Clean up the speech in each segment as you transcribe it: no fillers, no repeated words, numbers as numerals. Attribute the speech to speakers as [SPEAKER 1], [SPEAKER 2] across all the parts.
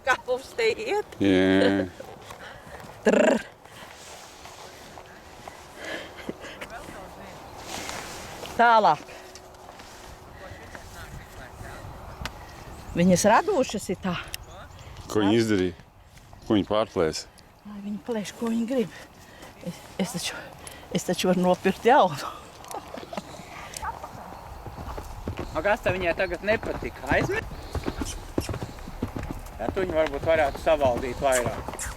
[SPEAKER 1] kā mums te iet.
[SPEAKER 2] Jā.
[SPEAKER 1] Trrr. Tālāk. Viņas radošas ir tā.
[SPEAKER 2] Ko viņi izdarīja? Ko viņi pārplēsa?
[SPEAKER 1] Lai viņi plēš, ko viņi grib. Es taču varu nopirkt jaunu.
[SPEAKER 3] Kas tā viņai tagad nepatika? Aizmet? Ja, tu viņu varbūt varētu savaldīt vairāk.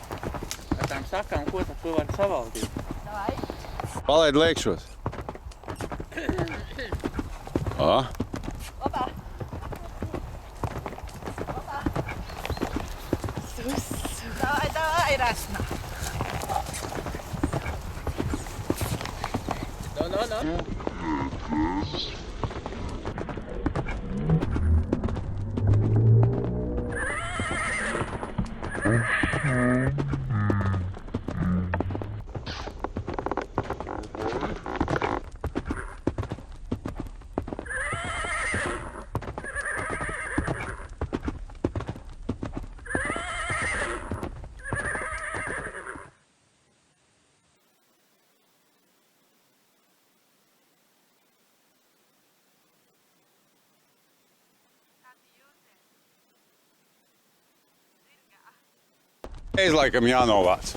[SPEAKER 3] Ar tām sakām, ko tad tu vari savaldīt?
[SPEAKER 2] Palaid liekšos. Ā?
[SPEAKER 1] Opā. Davai, Rasna.
[SPEAKER 3] No.
[SPEAKER 2] Reiz laikam jānovāc.